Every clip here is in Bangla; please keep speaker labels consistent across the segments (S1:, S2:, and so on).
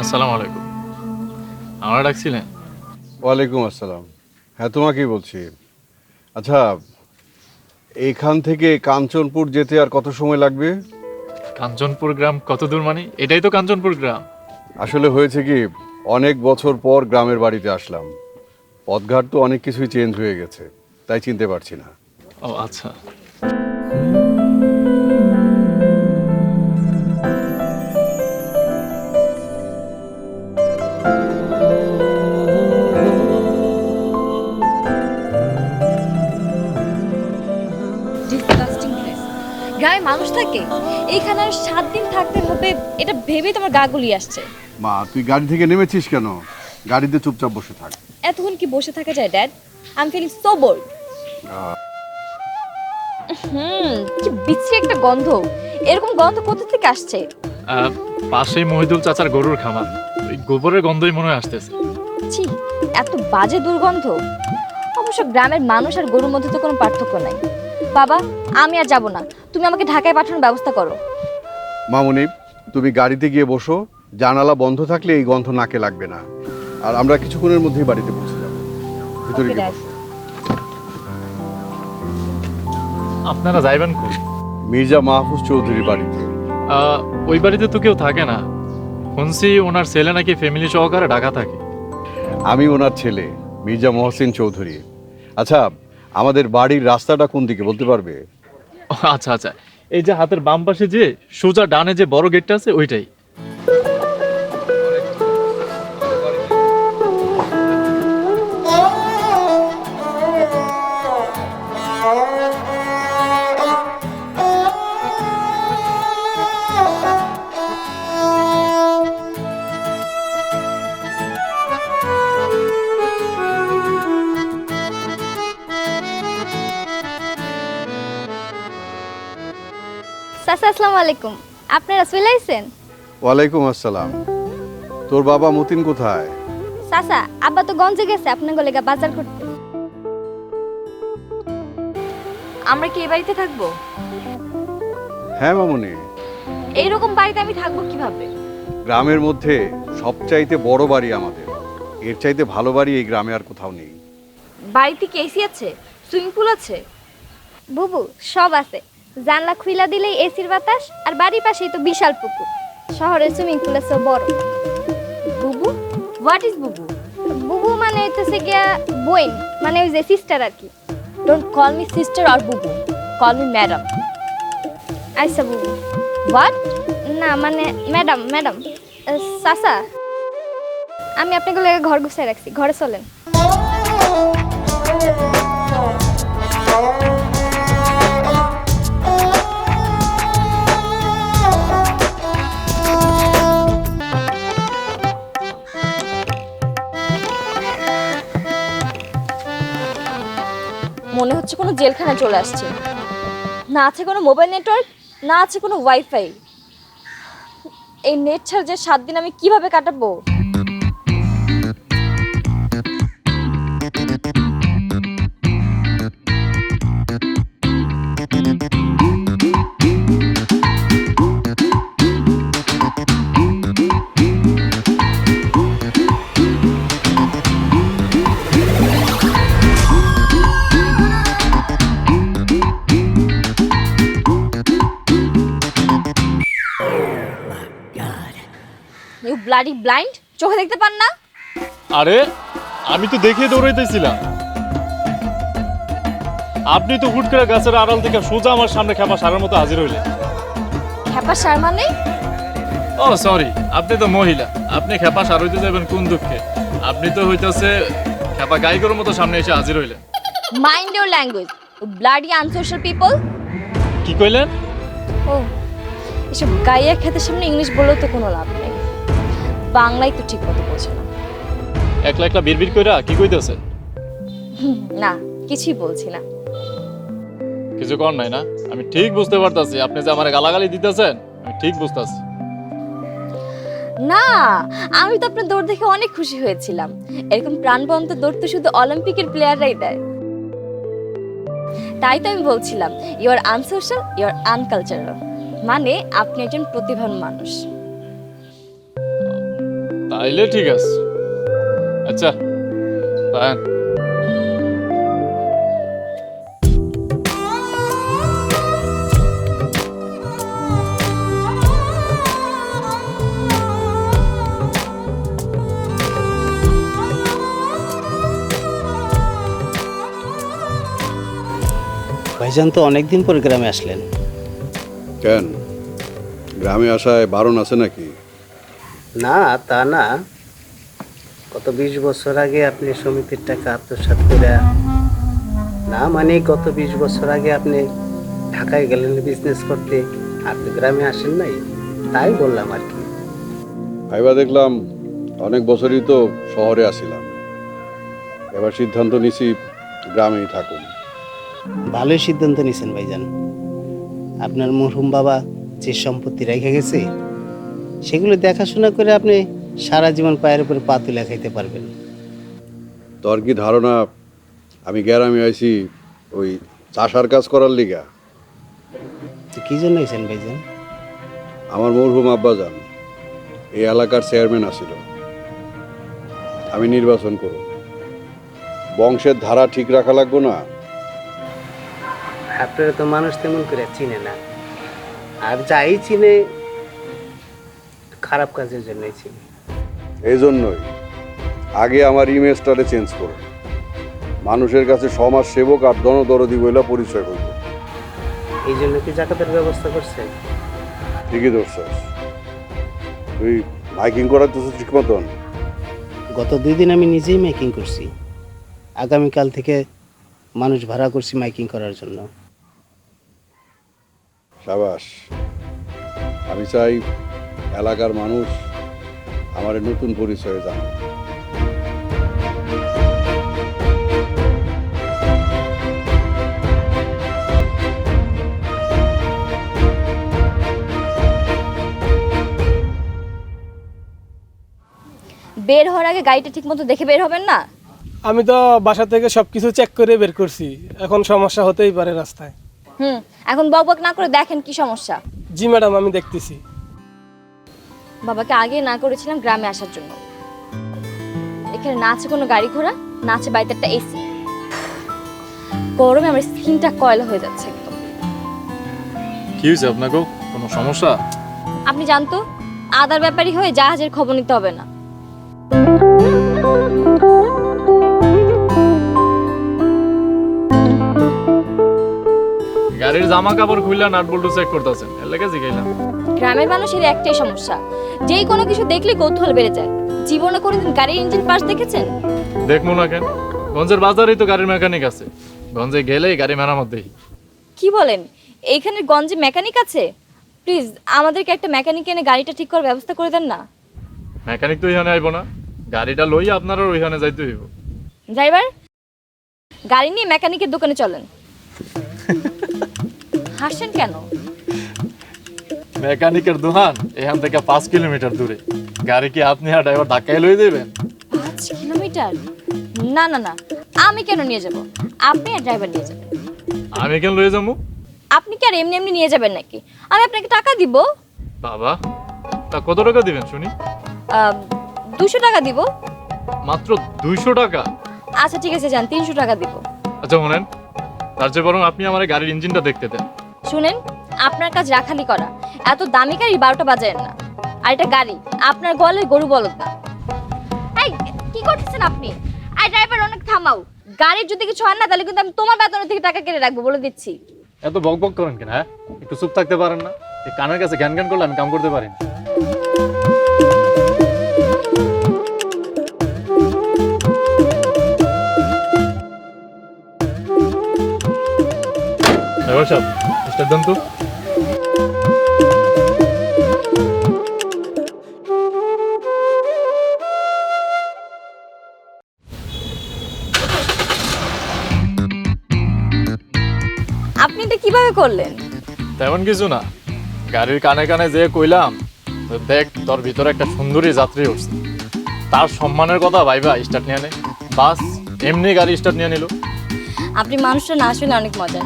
S1: আসসালামু আলাইকুম। আমার ডাকছিলেন?
S2: ওয়ালাইকুম আসসালাম। হ্যাঁ, তোমাকেই বলছি। আচ্ছা, এইখান থেকে কাঞ্চনপুর যেতে আর কত সময় লাগবে?
S1: কাঞ্চনপুর গ্রাম কত দূর মানে? এটাই তো কাঞ্চনপুর গ্রাম।
S2: আসলে হয়েছে কি, অনেক বছর পর গ্রামের বাড়িতে আসলাম। পথঘাট তো অনেক কিছুই চেঞ্জ হয়ে গেছে, তাই চিনতে পারছি না।
S1: ও আচ্ছা।
S3: Disgusting place. গ্রামে মানুষ থাকে, এইখানে আর 7 দিন থাকতে হবে, এটা ভেবেই তোমার গা গুলিয়ে আসছে।
S2: মা, তুই গাড়ি থেকে নেমেছিস কেন? গাড়িতে চুপচাপ বসে থাক।
S3: এতক্ষণ কি বসে থাকা যায় dad? I am feeling so bored. কি বিশ্রী একটা গন্ধ। এরকম গন্ধ কোথা থেকে আসছে?
S1: আহ, পাশেই মহিদুল চাচার গরুর খামার। ওই গোবরের গন্ধই মনে হয় আসতেছে।
S3: ছি, এত বাজে দুর্গন্ধ। অবশ্য গ্রামের মানুষ আর গরুর মধ্যে তো কোনো পার্থক্য নাই। বাবা, আমি আর যাব না, তুমি আমাকে ঢাকায় পাঠানোর ব্যবস্থা করো।
S2: মামুনি, তুমি গাড়িতে গিয়ে বসো। জানালা বন্ধ থাকলে এই গন্ধ নাকে লাগবে না। আর আমরা কিছুক্ষণের মধ্যেই বাড়িতে পৌঁছে যাব। ভিতরে
S3: Okay,
S2: গিয়ে
S3: Dad.
S2: বসো।
S1: আপনারা যাইবেন কই?
S2: মির্জা মাহফুজ চৌধুরীর বাড়িতে।
S1: ওই বাড়িতে তো কেউ থাকে না। শুনছি ওনার ছেলে নাকি ফ্যামিলি সহকারে ঢাকা থাকে।
S2: আমি ওনার ছেলে, মির্জা মহসিন চৌধুরী। আচ্ছা, আমাদের বাড়ির রাস্তাটা কোন দিকে বলতে পারবে?
S1: ও, আচ্ছা আচ্ছা, এই যে হাতের বাম পাশে যে সোজা ডানে যে বড় গেটটা আছে ওইটাই।
S3: চাচা, আসসালামু আলাইকুম। আপনারা চলে আইছেন?
S2: ওয়ালাইকুম আসসালাম। তোর বাবা মতিন কোথায়?
S3: চাচা, আব্বা তো গঞ্জে গেছে আপনার গলেগা বাজার করতে। আমরা কি এই বাড়িতে থাকবো?
S2: হ্যাঁ মামুনি,
S3: এইরকম বাড়িতে আমি থাকবো কিভাবে?
S2: গ্রামের মধ্যে সবচাইতে বড় বাড়ি আমাদের। এর চাইতে ভালো বাড়ি এই গ্রামে আর কোথাও নেই।
S3: বাড়িতে কি এসি আছে? সুইমিং পুল আছে? বুবু, সব আছে। জানলা খুইলা দিলেই এসির বাতাস, আর বাড়ির পাশেই তো বিশাল পুকুর। শহরের সুইমিং পুল আছে বড়। বুবু? হোয়াট ইজ বুবু? বুবু মানে হইতেছে গিয়া বোন, মানে ওই যে সিস্টার আর কি। ডোন্ট কল মি সিস্টার আর বুবু, কল মি ম্যাডাম। আচ্ছা বুবু। হোয়াট? না মানে ম্যাডাম ম্যাডাম। সাসা, আমি আপনাকে লেগে ঘর গুছাই রাখছি, ঘরে চলেন। মনে হচ্ছে কোনো জেলখানায় চলে আসছে। না আছে কোনো মোবাইল নেটওয়ার্ক, না আছে কোনো ওয়াইফাই। এই নেট ছাড়া যে 7 দিন আমি কিভাবে কাটাবো? ইউ ব্লাডি ব্লাইন্ড, চোখে দেখতে পান না?
S1: আরে, আমি তো দেখে দৌড়াইতেছিলাম। আপনি তো হুট করে গাছের আড়াল থেকে সোজা আমার সামনে খেপা সারার মতো হাজির হইলেন।
S3: হ্যাপা সার মানে?
S1: ও সরি, আপনি তো মহিলা, আপনি খেপা সার হইতে যাবেন কোন দুঃখে? আপনি তো হইতাছে খেপা গাইগের মতো সামনে এসে হাজির হইলেন।
S3: Mind your language, bloody unsocial people.
S1: কি কইলেন?
S3: ও, এসব গাইয়া খেতের সামনে ইংলিশ বলেও তো কোনো লাভ নেই। বাংলাই তো ঠিক মতো বোঝে না।
S1: একলা একলা বিড়বিড় কইরা কি কইতেছেন?
S3: না, কিছুই বলছি না।
S1: কিছু কর নাই না? আমি ঠিক বুঝতে পারতাছি আপনি যে আমার গালাগালি দিতেছেন, আমি ঠিক বুঝতাছি।
S3: না, আমি তো আপনার দৌড় দেখে অনেক খুশি হয়েছিলাম। এরকম প্রাণবন্ত দৌড় তো শুধু অলিম্পিকের প্লেয়াররাই দেয়। তাই তো আমি বলছিলাম you are unsocial, you are uncultural. মানে আপনি একজন প্রতিভাবান মানুষ।
S1: তাইলে ঠিক আছে। আচ্ছা তাই
S4: ভাইজান তো অনেকদিন পর গ্রামে আসলেন।
S2: কেন গ্রামে আসায় বারণ আছে নাকি?
S4: না তা না, গত 20 বছর আগে আপনি সমিতির টাকা আত্মসাৎ করে, না মানে গত 20 বছর আগে আপনি ঢাকায় গেলেন বিজনেস করতে, আপনি গ্রামে আসেন নাই, তাই বললাম আর কি।
S2: ভাইবা দেখলাম অনেক বছরই তো শহরে আসিলাম, এবার সিদ্ধান্ত নিছি গ্রামেই থাকুন।
S4: ভালোই সিদ্ধান্ত নিয়েছেন ভাইজান। আপনার মরহুম বাবা যে সম্পত্তি রেখে গেছে সেগুলো দেখাশোনা করে আপনি সারা জীবন পায়ের উপরে পা তুলে খাইতে পারবেন।
S2: তোর কি ধারণা আমি গ্রামে আইছি ওই চাষার কাজ করার লিগা?
S4: তো কি জন্য এসেছেন ভাইজান?
S2: আমার মরহুম আব্বাজান এই এলাকার চেয়ারম্যান আছিল, আমি নির্বাচন করব। বংশের ধারা ঠিক রাখা লাগবো না?
S4: আপনারা তো মানুষ তেমন করে চিনে না, আর যাই চিনে খারাপ কাজের জন্যই চিনে।
S2: এই জন্যই আগে আমার ইমেজটারে চেঞ্জ করো, মানুষের কাছে সমাজ সেবক আর দনদরদি বইলা পরিচয় করবো।
S4: এই জন্য কি জাকাতের ব্যবস্থা করছেন?
S2: ঠিকই ধরছস, তুই মাইকিং করাতেছ ঠিক মতন?
S4: গত 2 দিন আমি নিজেই মাইকিং করছি, আগামীকাল থেকে মানুষ ভাড়া করছি মাইকিং করার জন্য।
S2: সাবাস। আমি চাই এলাকার মানুষ আমার নতুন পরিচয়ে জানে।
S3: বের হওয়ার আগে গাড়িটা ঠিকমতো দেখে বের হবেন না?
S5: আমি তো বাসা থেকে সবকিছু চেক করে বের করছি, এখন সমস্যা হতেই পারে রাস্তায়।
S3: এখন বকবক না করে দেখেন কি সমস্যা।
S5: জি ম্যাডাম, আমি দেখতেছি।
S3: বাবাকে আগে না করেছিলাম গ্রামে আসার জন্য। এখানে না আছে কোনো গাড়ি ঘোড়া, না আছে বাড়িতে একটা এসি। গরমে আমার স্কিনটা কয়লা হয়ে যাচ্ছে একদম।
S1: কি হয়েছে আপনাকে? কোনো সমস্যা?
S3: আপনি জানতো আদার ব্যাপারই হয়ে জাহাজের খবর নিতে হবে না।
S1: গাড়ির জামা কাপড় খুললা নাট বল্টু চেক করতেছেন, এর লাগে জিগাইলাম।
S3: গ্রামের মানুষের একটাই সমস্যা, যেই কোনো কিছু দেখলে কৌতূহল বেড়ে যায়। জীবনে কোনোদিন গাড়ির ইঞ্জিন পাশ দেখেছেন?
S1: দেখবো না কেন? গঞ্জের বাজারেই তো গাড়ির মেকানিক আছে, গঞ্জে গেলেই গাড়ি মেরামত দেই।
S3: কি বলেন, এইখানে গঞ্জে মেকানিক আছে? প্লিজ আমাদেরকে একটা মেকানিক এনে গাড়িটা ঠিক করার ব্যবস্থা করে দেন না।
S1: মেকানিক তো এখানে আইব না, গাড়িটা লই আপনারা ওইখানে যাইতে হইব।
S3: ড্রাইভার, গাড়ি নিয়ে মেকানিকের দোকানে চলেন। হাসছেন কেন?
S1: মেকানিকের দোকান এখান থেকে 5 কিলোমিটার দূরে, গাড়ি কি আপনি আর ড্রাইভার ধাক্কায় লই দেবেন?
S3: 5 কিলোমিটার? না না না, আমি কেন নিয়ে যাব? আপনি আর ড্রাইভার নিয়ে যাবেন।
S1: আমি কেন লই যাবো?
S3: আপনি কি আর এমনি এমনি নিয়ে যাবেন নাকি? আমি আপনাকে টাকা দিব।
S1: বাবা, তা কত টাকা দিবেন শুনি?
S3: 200 টাকা দিব।
S1: মাত্র 200 টাকা?
S3: আচ্ছা ঠিক আছে, যান 300 টাকা দিব।
S1: আচ্ছা শুনেন, তার চেয়ে বরং আপনি আমার গাড়ির ইঞ্জিনটা দেখতে দেন।
S3: শুনেন, আপনার কাজ রাখালি করা, এত দামি গাড়ি 12টা বাজায় না। আর এটা গাড়ি, আপনার গলায় গরু বলদ না। এই কি করতেছেন আপনি? আই ড্রাইভার, অনেক থামাও। গাড়ির যদি কিছু হয় না তাহলে কিন্তু আমি তোমার বেতনের থেকে টাকা কেটে রাখবো, বলে দিচ্ছি।
S1: এত বক বক করেন কেন? হ্যাঁ, একটু চুপ থাকতে পারেন না? এই কানের কাছে জ্ঞান জ্ঞান করলে আমি কাম করতে পারি না। ড্রাইভার সাহেব, স্টার্ট দেন তো।
S3: আপনি এটা কিভাবে করলেন?
S1: তেমন কিছু না, গাড়ির কানে কানে যে কইলাম, তো দেখ তোর ভিতরে একটা সুন্দরী যাত্রী উঠছে, তার সম্মানের কথা ভাইবা স্টার্ট নিয়ে নে। বাস এমনি গাড়ি স্টার্ট নিয়ে নিল।
S3: আপনি মানুষটা না আসলে অনেক মজার।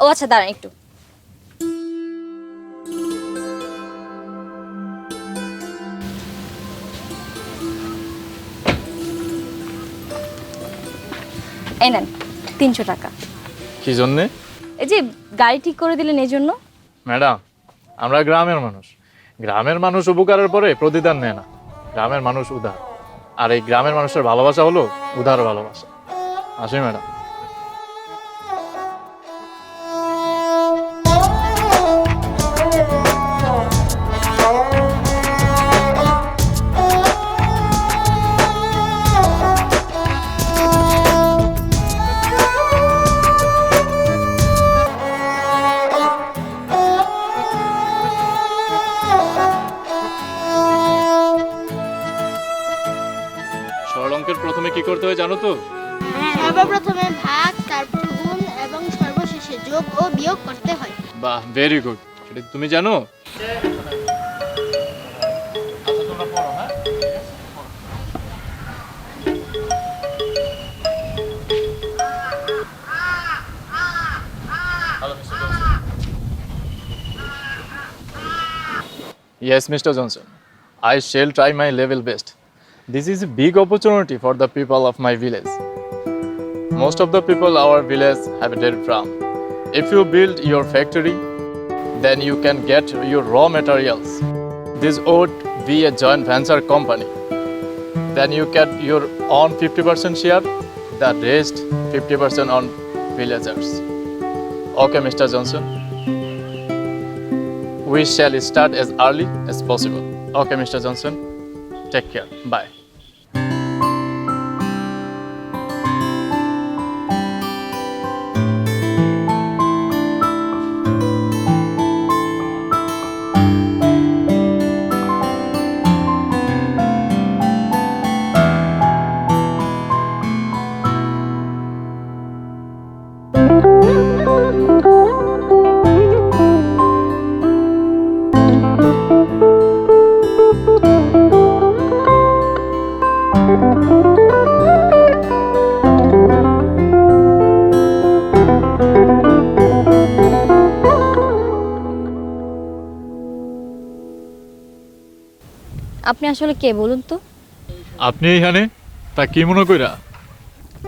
S3: ও আচ্ছা, দাঁড়ান একটু। এই নেন 300 টাকা।
S1: কি জন্যে?
S3: এই যে গাড়ি ঠিক করে দিলেন এই জন্য।
S1: ম্যাডাম, আমরা গ্রামের মানুষ। গ্রামের মানুষ উপকারের পরে প্রতিদান নেয় না। গ্রামের মানুষ উদার, আর এই গ্রামের মানুষের ভালোবাসা হলো উদার ভালোবাসা। আসি ম্যাডাম। সরল অঙ্কের প্রথমে কি করতে হয় জানো তো?
S6: সর্বপ্রথমে ভাগ, তারপর গুণ এবং সর্বশেষে যোগ ও বিয়োগ করতে হয়।
S1: বাহ, ভেরি গুড। সেটা তুমি জানো? Yes, Mr. Johnson. I shall try my level best. This is a big opportunity for the people of my village. Most of the people our village have a dairy farm. If you build your factory, then you can get your raw materials. This would be a joint venture company. Then you get your own 50% share, the rest 50% on villagers. Okay, Mr. Johnson. We shall start as early as possible. Okay, Mr. Johnson. Take care. Bye.
S3: আপনি আসলে কে বলুন তো?
S1: আপনি এখানে তা কি মনে কইরা?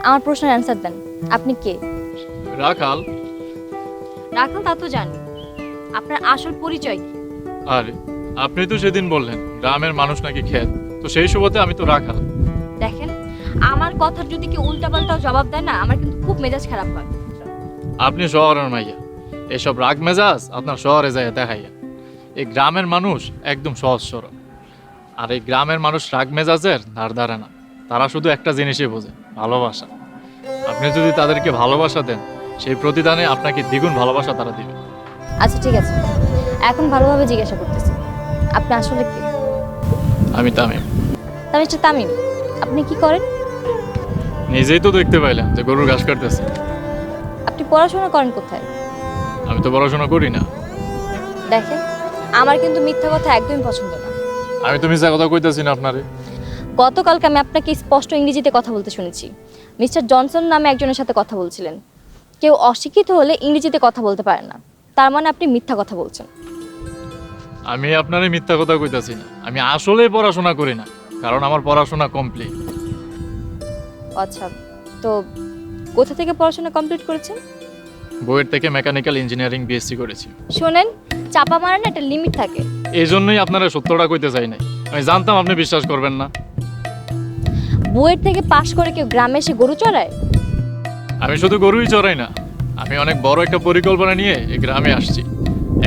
S3: আমার প্রশ্নের অ্যান্সার দেন। আপনি কে?
S1: রাখাল।
S3: রাখাল তা তো জানি, আপনার আসল পরিচয় কি?
S1: আরে, আপনি তো সেদিন বললেন গ্রামের মানুষ নাকি খেত, তো সেই সুবাদে আমি তো রাখাল।
S3: দেখেন, আমার কথার যদি কেউ উল্টাপাল্টাও জবাব দেয় না, আমার কিন্তু খুব মেজাজ খারাপ হয়।
S1: আপনি শহরের মাইয়া, এসব রাগ মেজাজ আপনার শহরে যায় দেখাইয়া। এই গ্রামের মানুষ একদম সহজ সরল, আর এই গ্রামের মানুষ রাগ মেজাজের ধার ধারে না। তারা শুধু একটা জিনিসই বোঝে, ভালোবাসা। আপনি যদি তাদেরকে ভালোবাসা দেন, সেই প্রতিদানে আপনাকে দ্বিগুণ ভালোবাসা তারা দিবে।
S3: আচ্ছা ঠিক আছে, এখন ভালোভাবে জিজ্ঞাসা করতেছি, আপনি আসলে কে?
S1: আমি তামিম।
S3: তা মিস্টার তামিম, আপনি কি করেন?
S1: নিজেই তো দেখতে পাইলাম যে গরুর ঘাস কাটতেছে।
S3: আপনি পড়াশোনা করেন কোথায়?
S1: আমি তো পড়াশোনা করি না।
S3: দেখেন, আমার কিন্তু মিথ্যা কথা একদমই পছন্দ না।
S1: আমি তো মিথ্যা কথা কইতেছি না আপনারে।
S3: গতকালকে আমি আপনাকে স্পষ্ট ইংরেজিতে কথা বলতে শুনেছি। মিস্টার জনসন নামে একজনের সাথে কথা বলছিলেন। কেউ অশিক্ষিত হলে ইংরেজিতে কথা বলতে পারে না, তার মানে আপনি মিথ্যা কথা বলছেন।
S1: আমি আপনারে মিথ্যা কথা কইতাছি না, আমি আসলেই পড়াশোনা করি না, কারণ আমার পড়াশোনা কমপ্লিট।
S3: আচ্ছা, তো কোথা থেকে পড়াশোনা কমপ্লিট করেছেন?
S1: বইয়ের থেকে মেকানিক্যাল ইঞ্জিনিয়ারিং বিএসসি করেছি।
S3: শোনেন, চাপা মারার না একটা লিমিট থাকে।
S1: এই জন্যই আপনারা সত্যটা কইতে চাই নাই। আমি জানতাম আপনি বিশ্বাস করবেন না।
S3: বইয়ের থেকে পাশ করে কেউ গ্রামে এসে গরু চড়ায়?
S1: আমি শুধু গরুই চড়াই না, আমি অনেক বড় একটা পরিকল্পনা নিয়ে এই গ্রামে আসছি।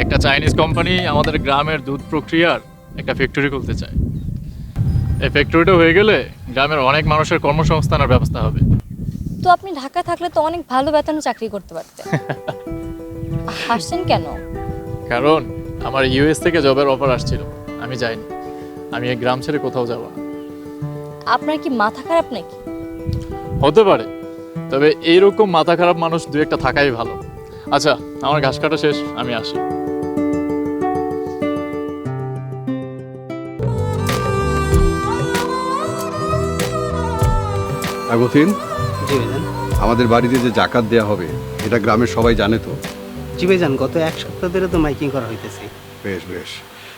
S1: একটা চাইনিজ কোম্পানি আমাদের গ্রামের দুধ প্রক্রিয়ার একটা ফ্যাক্টরি খুলতে চায়। এই ফ্যাক্টরিটা হয়ে গেলে গ্রামের অনেক মানুষের কর্মসংস্থানের ব্যবস্থা হবে।
S3: তো আপনি ঢাকা থাকলে তো অনেক ভালো বেতনে চাকরি করতে পারতেন। হাসছেন কেন?
S1: কারণ আমার ইউএস থেকে জবের অফার আসছিল, আমি যাইনি। আমি এই গ্রাম ছেড়ে কোথাও যাব না।
S3: আপনার কি মাথা খারাপ নাকি?
S1: হতে পারে, তবে এইরকম মাথা খারাপ মানুষ দু একটা থাকাই ভালো। আচ্ছা, আমার ঘাস কাটা শেষ, আমি আসি।
S2: আগতিন,
S4: জি ভাইজান।
S2: আমাদের বাড়িতে যে জাকাত দেয়া হবে এটা গ্রামের সবাই জানে তো?
S4: জি ভাইজান, গত এক সপ্তাহ ধরে তো মাইকিং করা হইতেছে।
S2: বেশ বেশ,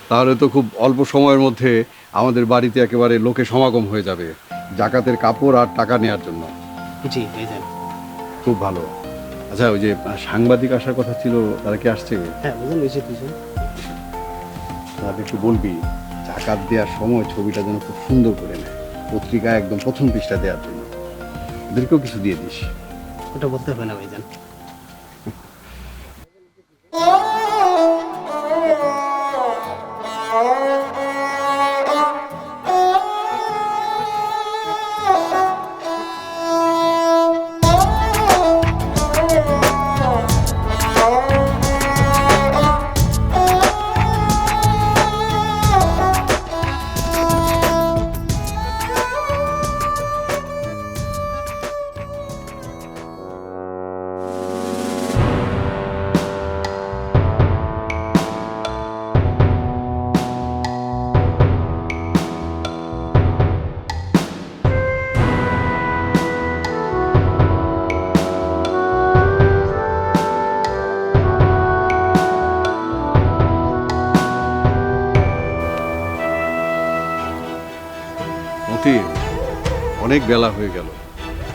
S2: তাহলে তো খুব অল্প সময়ের মধ্যে আমাদের বাড়িতে একেবারে লোকে সমাগম হয়ে যাবে জাকাতের কাপড় আর টাকা নেওয়ার জন্য।
S4: জি ভাইজান।
S2: খুব ভালো। আচ্ছা, ওই যে সাংবাদিক আসার কথা ছিল, তারা কি আসছে?
S4: হ্যাঁ বুঝলেন, এই যে দুজন।
S2: তাদের একটু বলবি জাকাত দেওয়ার সময় ছবিটা যেন খুব সুন্দর করে নেয়, পত্রিকায় একদম প্রথম পৃষ্ঠা দেওয়ার জন্য। ওদেরকেও কিছু দিয়ে দিস।
S4: ওটা বলতে হবে না ভাইজান।
S2: মতি, অনেক বেলা হয়ে গেল,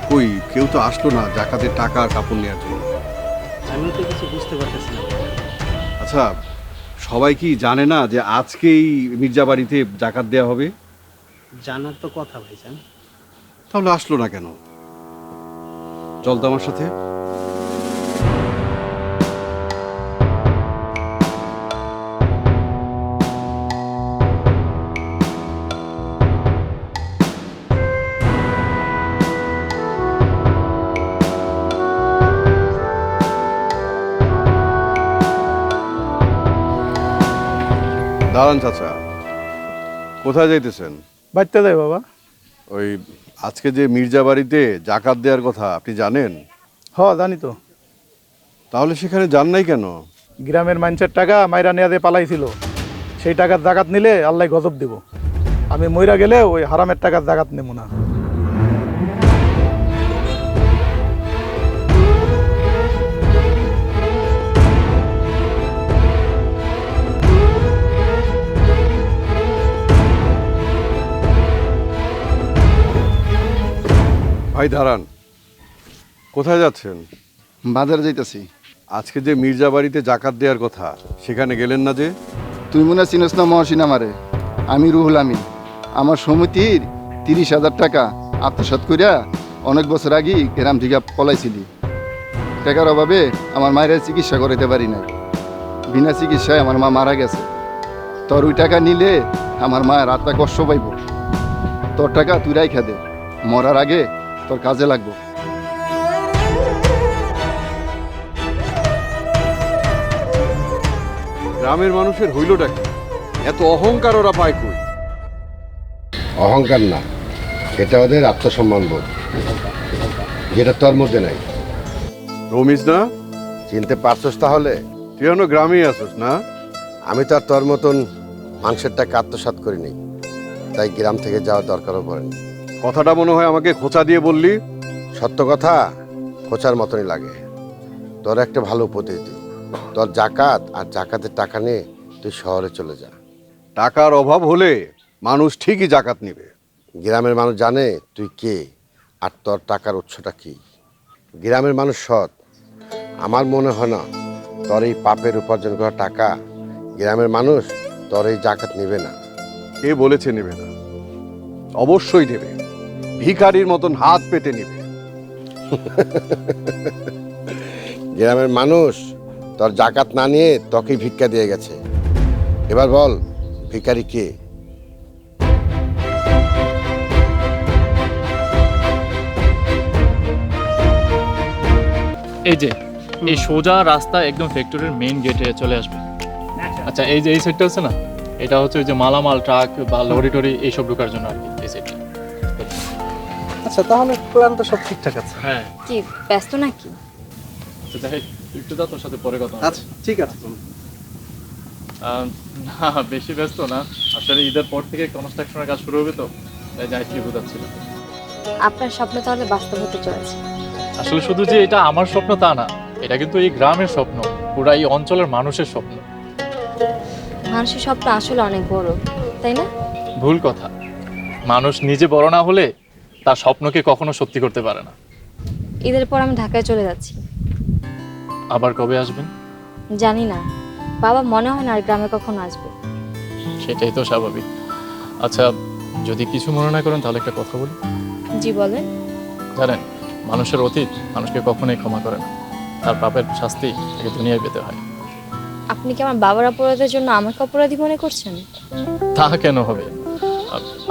S2: কই কেউ তো আসলো না জাকাতের টাকা আর কাপড় নেওয়ার জন্য।
S4: আমিও তো কিছু বুঝতে পারতেছি না।
S2: আচ্ছা, সবাই কি জানে না যে আজকেই মির্জা বাড়িতে জাকাত দেওয়া হবে?
S4: জানার তো কথা ভাইজান।
S2: তাহলে আসলো না কেন? চল তো আমার সাথে। দাঁড়ান চাচা, কোথায় যাইতেছেন?
S5: বাড়তে দেয় বাবা।
S2: ওই আজকে যে মির্জা বাড়িতে জাকাত দেওয়ার কথা আপনি জানেন?
S5: জানি তো।
S2: তাহলে সেখানে যান নাই কেন?
S5: গ্রামের মানুষের টাকা মাইরা নেয়া দিয়ে পালাইছিল, সেই টাকার জাকাত নিলে আল্লাহ গজব দিব। আমি মইরা গেলে ওই হারামের টাকার জাকাত নেব না।
S2: ভাই দাঁড়ান, কোথায় যাচ্ছেন?
S7: বাজারে যাইতেছি।
S2: আজকে যে মির্জা বাড়িতে জাকাত দেওয়ার কথা, সেখানে গেলেন না যে?
S7: তুই মনে হয় চিনস না মহসিন আমারে? আমি রুহুল আমিন। আমার সমিতির 30,000 টাকা আত্মসাৎ করিয়া অনেক বছর আগেই গ্রাম থেকে পলাইছিলি। টাকার অভাবে আমার মায়ের চিকিৎসা করাইতে পারি নাই। বিনা চিকিৎসায় আমার মা মারা গেছে। তোর ওই টাকা নিলে আমার মায়ের আত্মা কষ্ট পাইব। তোর টাকা তুই রাইখা দে, মরার আগে তোর কাজে লাগবো।
S2: গ্রামের মানুষের হইলটা কি? এত অহংকার ওরা পায় কই?
S8: অহংকার না, এটা ওদের আত্মসম্মান বোধ, যেটা তোর মধ্যে নাই।
S2: রমিজ না?
S8: চিনতে পারছস তাহলে?
S2: তুই এখনো গ্রামেই আছিস না?
S8: আমি তো আর তোর মতন মানুষের টাকা আত্মসাৎ করিনি, তাই গ্রাম থেকে যাওয়ার দরকারও পড়েনি।
S2: কথাটা মনে হয় আমাকে খোঁচা দিয়ে বললি।
S8: সত্য কথা খোঁচার মতনই লাগে। তোর একটা ভালো উপদেশ দিই, তোর জাকাত আর জাকাতের টাকা নিয়ে তুই শহরে চলে যা।
S2: টাকার অভাব হলে মানুষ ঠিকই জাকাত নিবে।
S8: গ্রামের মানুষ জানে তুই কে আর তোর টাকার উৎসটা কি। গ্রামের মানুষ সৎ। আমার মনে হয় না তোর এই পাপের উপার্জন করা টাকা গ্রামের মানুষ তোর এই জাকাত নেবে না।
S2: কে বলেছে নেবে না? অবশ্যই নেবে, ভিখারির মতন হাত পেতে নেবে।
S8: গ্রামের মানুষ তোর জাকাত না নিয়ে তোকেই ভিক্ষা দিয়ে গেছে। এবার বল, ভিখারি কে?
S1: এই যে এই সোজা রাস্তা একদম ফ্যাক্টরির মেইন গেটে চলে আসবে। আচ্ছা, এই যে এই সাইডটা আছে না, এটা হচ্ছে ওই যে মালামাল ট্রাক বা লরি টরি এইসব ঢোকার জন্য আর কি, এই সাইডটা।
S4: আচ্ছা, তাহলে প্ল্যান তো সব ঠিকঠাক আছে।
S1: হ্যাঁ,
S3: কি ব্যস্ত নাকি?
S1: আচ্ছা যাই, একটু যা, তোর সাথে পরে কথা হবে।
S4: আচ্ছা ঠিক আছে।
S1: না বেশি ব্যস্ত না, আসলে ঈদের পর থেকে কনস্ট্রাকশনের কাজ শুরু হবে তো, তাই যাই কি বোঝাচ্ছিল।
S3: আপনার স্বপ্ন তাহলে বাস্তব হতে চলেছে।
S1: আসলে শুধু যে এটা আমার স্বপ্ন তা না, এটা কিন্তু এই গ্রামের স্বপ্ন, পুরা এই অঞ্চলের মানুষের স্বপ্ন।
S3: মানুষের স্বপ্ন আসলে অনেক বড়, তাই না?
S1: ভুল কথা, মানুষ নিজে বড় না হলে তার স্বপ্নকে কখনো সত্যি করতে পারে না।
S3: ঈদের পর আমি ঢাকায় চলে যাচ্ছি।
S1: আবার কবে আসবেন?
S3: জানি না, বাবা মনে হয় না আর গ্রামে কখনো আসবে।
S1: সেটাই তো স্বাভাবিক। আচ্ছা, যদি কিছু মনে না করেন তাহলে একটা কথা বলি।
S3: জি বলেন।
S1: জানেন, মানুষের অতীত মানুষকে কখনোই ক্ষমা করে না, তার পাপের শাস্তি তাকে দুনিয়ায় পেতে হয়।
S3: আপনি কি আমার বাবার অপরাধের জন্য আমাকে অপরাধী মনে করছেন?
S1: তা কেন হবে?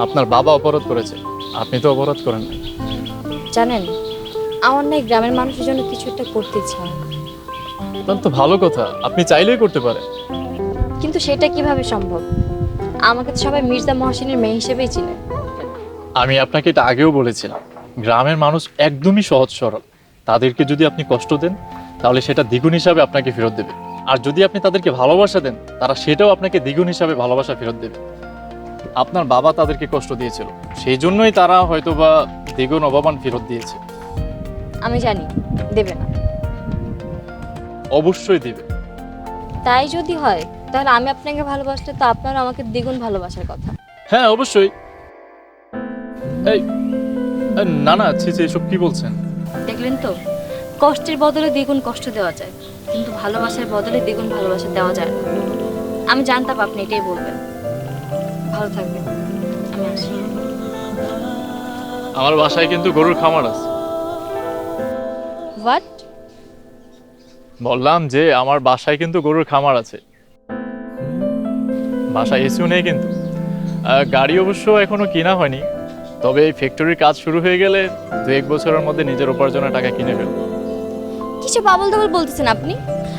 S1: আপনার বাবা অপরাধ করেছে, আপনি তো অপরাধ করেন না।
S3: জানেন, আমার না এই গ্রামের মানুষের জন্য কিছু একটা করতে ইচ্ছা হয়,
S1: তাহলে তো ভালো কথা, আপনি চাইলেই করতে পারেন।
S3: কিন্তু সেটা কিভাবে সম্ভব? আমাকে তো সবাই মির্জা মহসিনের মেয়ে হিসেবেই চিনে।
S1: আমি আপনাকে এটা আগেও বলেছিলাম, গ্রামের মানুষ একদমই সহজ সরল। তাদেরকে যদি আপনি কষ্ট দেন তাহলে সেটা দ্বিগুণ হিসাবে আপনাকে ফেরত দেবে, আর যদি আপনি তাদেরকে ভালোবাসা দেন তারা সেটাও আপনাকে দ্বিগুণ হিসাবে ভালোবাসা ফেরত দেবে। আপনার বাবা তাদেরকে কষ্ট দিয়েছিল, সেই জন্যই তারা হয়তোবা দ্বিগুণ অবমান ফেরত দিয়েছে।
S3: আমি জানি দেবে না।
S1: অবশ্যই দেবে।
S3: তাই যদি হয় তাহলে আমি আপনাকে ভালোবাসলে তো আপনারও আমাকে দ্বিগুণ ভালোবাসার কথা।
S1: হ্যাঁ অবশ্যই। এই না না, ছি ছি, এসব কি বলছেন?
S3: দেখলেন তো, কষ্টের বদলে দ্বিগুণ কষ্ট দেওয়া যায়, কিন্তু ভালোবাসার বদলে দ্বিগুণ ভালোবাসা দেওয়া যায় না। আমি জানতাম আপনি এটাই বলবেন। ভালো থাকবেন, আমি আসি।
S1: আমার বাসায় কিন্তু গরুর খামার আছে।
S3: হোয়াট?
S1: বললাম যে আমার বাসায় কিন্তু গরুর খামার আছে। বাসায় এসিও নেই কিন্তু। গাড়ি অবশ্য এখনো কিনা হয়নি, তবে এই ফ্যাক্টরির কাজ শুরু হয়ে গেলে 2-1 বছরের মধ্যে নিজের উপার্জনের টাকা কিনে ফেলবো।
S3: কিছু বাবল দাবল বলতেছেন আপনি,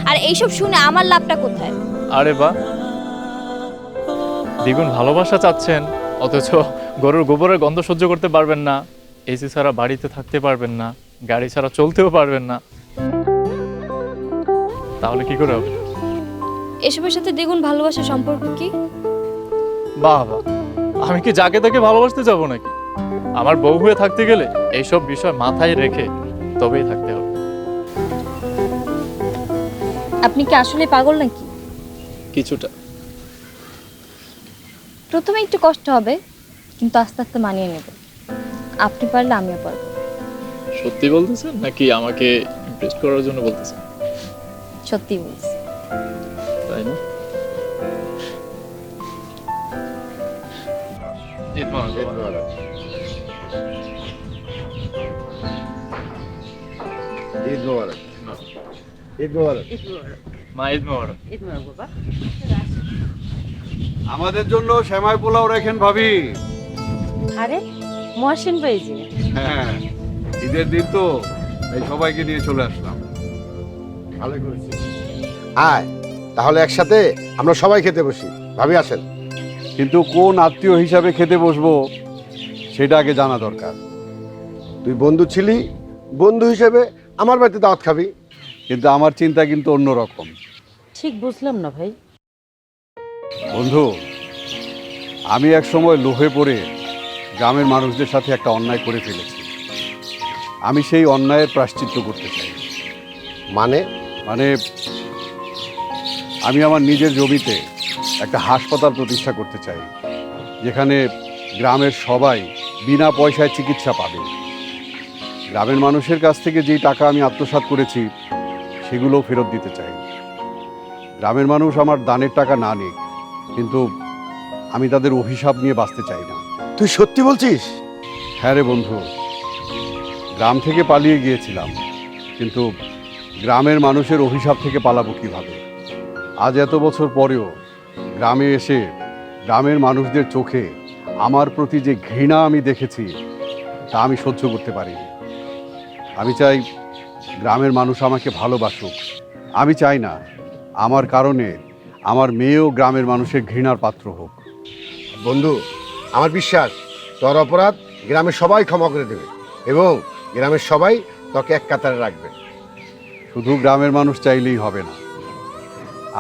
S3: আর এইসব শুনে আমার লাভটা কোথায়?
S1: আরে বাহ, দ্বিগুণ ভালোবাসা চাচ্ছেন, অথচ গরুর গোবরের গন্ধ সহ্য করতে পারবেন না, এসি ছাড়া বাড়িতে থাকতে পারবেন না, গাড়ি ছাড়া চলতেও পারবেন না, তাহলে কি করে হবে?
S3: এসবের সাথে দ্বিগুণ ভালোবাসার সম্পর্ক কি?
S1: বাহ বাহ, আমি কি যাকে তাকে ভালোবাসতে যাব নাকি? আমার বউ হয়ে থাকতে গেলে এইসব বিষয় মাথায় রেখে তবেই থাকতে হবে।
S3: আপনি কি আসলে পাগল নাকি?
S1: কিছুটা।
S3: প্রথমে একটু কষ্ট হবে, কিন্তু আস্তে আস্তে মানিয়ে নেব। আপনি পারলে আমিও পারবো।
S1: সত্যি বলতেছেন নাকি আমাকে ইমপ্রেস করার জন্য বলতেছেন?
S3: সত্যি বলছি।
S1: তাই না? ঈদ মোবারক।
S2: ঈদ মোবারক। ঈদ মোবারক।
S1: মা ঈদ মোবারক।
S2: আমাদের জন্য সেমাই পোলাও রাখেন ভাবি।
S9: আরে মহসিন ভাই জি,
S2: হ্যাঁ, ঈদের দিন তো এই সবাইকে নিয়ে চলে আসলাম। ভালো করেছি।
S8: আয় তাহলে একসাথে আমরা সবাই খেতে বসি। ভাবি আসেন।
S2: কিন্তু কোন আত্মীয় হিসাবে খেতে বসবো সেটা আগে জানা দরকার।
S8: তুই বন্ধু ছিলি, বন্ধু হিসেবে আমার বাড়িতে দাওয়াত খাবি।
S2: কিন্তু আমার চিন্তা কিন্তু অন্যরকম।
S9: ঠিক বুঝলাম না ভাই।
S2: বন্ধু, আমি এক সময় লোভে পড়ে গ্রামের মানুষদের সাথে একটা অন্যায় করে ফেলেছি। আমি সেই অন্যায়ের প্রায়শ্চিত্ত করতে চাই।
S8: মানে
S2: মানে আমি আমার নিজের জমিতে একটা হাসপাতাল প্রতিষ্ঠা করতে চাই, যেখানে গ্রামের সবাই বিনা পয়সায় চিকিৎসা পাবে। গ্রামের মানুষের কাছ থেকে যেই টাকা আমি আত্মসাৎ করেছি সেগুলোও ফেরত দিতে চাই। গ্রামের মানুষ আমার দানের টাকা না নিক, কিন্তু আমি তাদের অভিশাপ নিয়ে বাঁচতে চাই না।
S8: তুই সত্যি বলছিস?
S2: হ্যাঁ রে বন্ধু, গ্রাম থেকে পালিয়ে গিয়েছিলাম, কিন্তু গ্রামের মানুষের অভিশাপ থেকে পালাবো কিভাবে? আজ এত বছর পরেও গ্রামে এসে গ্রামের মানুষদের চোখে আমার প্রতি যে ঘৃণা আমি দেখেছি তা আমি সহ্য করতে পারিনি। আমি চাই গ্রামের মানুষ আমাকে ভালোবাসুক। আমি চাই না আমার কারণে আমার মেয়েও গ্রামের মানুষের ঘৃণার পাত্র হোক।
S8: বন্ধু, আমার বিশ্বাস তোর অপরাধ গ্রামের সবাই ক্ষমা করে দেবে এবং গ্রামের সবাই তোকে এক কাতারে রাখবে।
S2: শুধু গ্রামের মানুষ চাইলেই হবে না,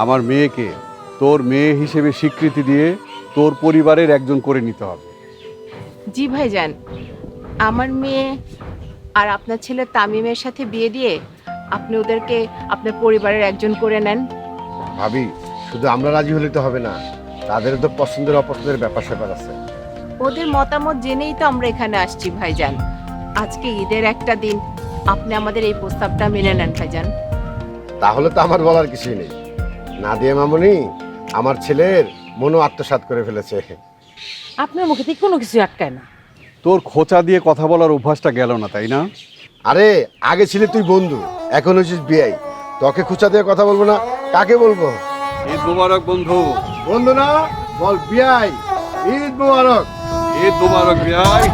S2: আমার মেয়েকে তোর মেয়ে হিসেবে স্বীকৃতি দিয়ে তোর পরিবারের একজন করে নিতে হবে।
S9: জি ভাইজান, আমার মেয়ে আর আপনার ছেলে তামিমের সাথে বিয়ে দিয়ে আপনি ওদেরকে আপনার পরিবারের একজন করে নেন।
S8: ভাবি, শুধু আমরা রাজি হলে তো হবে না, তাদেরও তো পছন্দের অপছন্দের ব্যাপার স্যাপার আছে।
S9: ওদের মতামত জেনেই তো আমরা এখানে আসছি ভাইজান। আজকে ঈদের একটা দিন, আপনি আমাদের এই প্রস্তাবটা মেনে নেন ভাইজান।
S8: তাহলে তো আমার বলার কিছুই নেই। নাদিয়া মামুনি আমার ছেলের মনও আত্মসাৎ করে ফেলেছে।
S10: আপনার মুখে থেকে কোনো কিছু আটকায় না।
S2: তোর খোঁচা দিয়ে কথা বলার অভ্যাসটা গেল না, তাই না?
S8: আরে আগে ছিলে তুই বন্ধু, এখন হচ্ছিস বিয়াই। তোকে খুচা দিয়ে কথা বলবো না, কাকে বলবো?
S2: ঈদ মোবারক বন্ধু।
S8: বন্ধু না, বল বিয়াই। ঈদ মোবারক।
S2: ঈদ মোবারক বিয়াই।